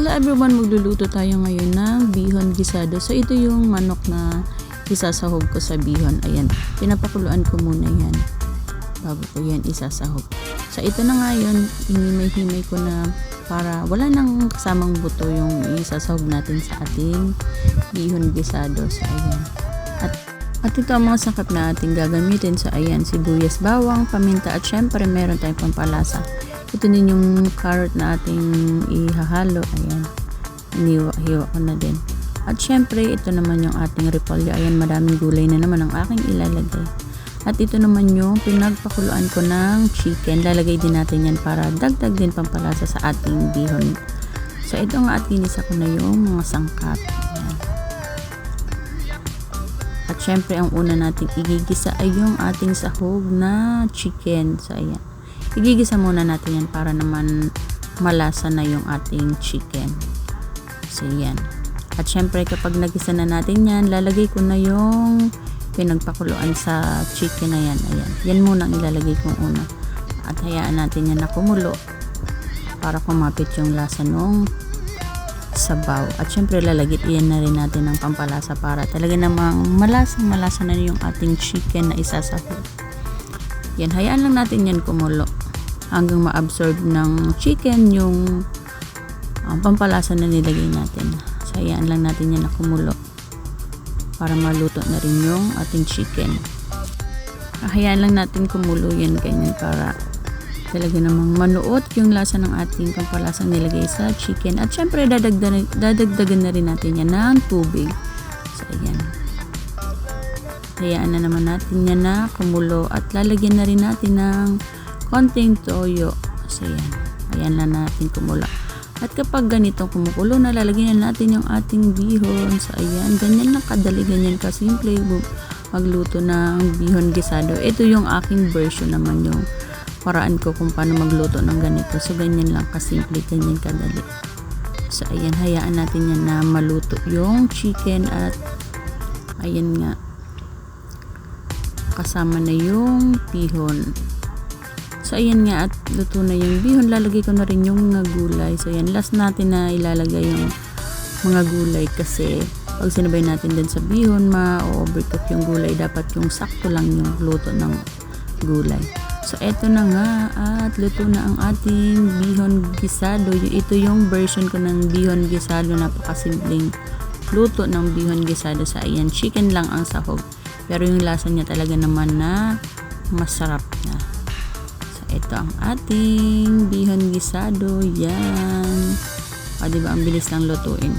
Hello everyone, magluluto tayo ngayon ng bihon gisado. So ito yung manok na isasahog ko sa bihon. Ayan, pinapakuluan ko muna yan bago ko yan isasahog. So ito na nga yun, hinimay-himay ko na para wala nang kasamang buto yung isasahog natin sa ating bihon gisado. So ayan, at ito ang mga sangkap na ating gagamitin. So ayan, sibuyas, bawang, paminta, at syempre meron tayong pampalasa. Ito din yung carrot na ating ihahalo. Ayan, hiwa ko na din. At syempre ito naman yung ating repolyo. Ayan, madaming gulay na naman ang aking ilalagay. At ito naman yung pinagpakuluan ko ng chicken. Lalagay din natin yan para dagdag din pampalasa sa ating bihon. So ito nga, at ginisa ko na yung mga sangkap. Ayan. At syempre ang una nating igigisa ay yung ating sahog na chicken. So ayan, igigisa muna natin yan para naman malasa na yung ating chicken. So yan. At syempre kapag nagisa na natin yan, lalagay ko na yung pinagpakuluan sa chicken na yan. Ayan, yan muna ang ilalagay kong una. At hayaan natin yan na kumulo para kumapit yung lasa nung sabaw. At syempre lalagyan na rin natin ng pampalasa para talaga namang malasa na yung ating chicken na isasahog. Yan, hayaan lang natin yan kumulo hanggang ma-absorb ng chicken yung pampalasa na nilagay natin. So, hayaan lang natin yan na kumulo para maluto na rin yung ating chicken. Hayaan lang natin kumulo yan ganyan para talaga namang manuot yung lasa ng ating pampalasang nilagay sa chicken. At syempre dadagdagan na rin natin yan ng tubig. So, ayan. Hayaan na naman natin yan na kumulo at lalagyan na rin natin ng konting toyo. So yan, ayan lang natin kumulo. At kapag ganitong kumukulo na, lalagyan na natin yung ating bihon. So ayan, ganyan lang kadali, ganyan kasimple magluto ng bihon gisado. Ito yung aking version naman, yung paraan ko kung paano magluto ng ganito. So ganyan lang kasimple, ganyan kadali. So ayan, hayaan natin yan na maluto yung chicken. At ayan nga, kasama na yung bihon. So ayan nga, at luto na yung bihon. Lalagay ko na rin yung mga gulay. So ayan, last natin na ilalagay yung mga gulay kasi pag sinabay natin din sa bihon, ma-overcook yung gulay. Dapat yung sakto lang yung luto ng gulay. So eto na nga, at luto na ang ating bihon gisado. Ito yung version ko ng bihon gisado. Napakasimpleng luto ng bihon gisado. Sa ayan, chicken lang ang sahog, pero yung lasa niya talaga naman na masarap na. Ito ang ating bihon gisado. Yan. O, diba, ang bilis lang lutuin.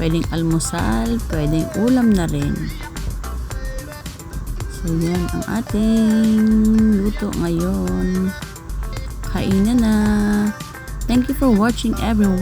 Pwedeng almusal, pwedeng ulam na rin. So, yan ang ating luto ngayon. Kainan na. Thank you for watching everyone.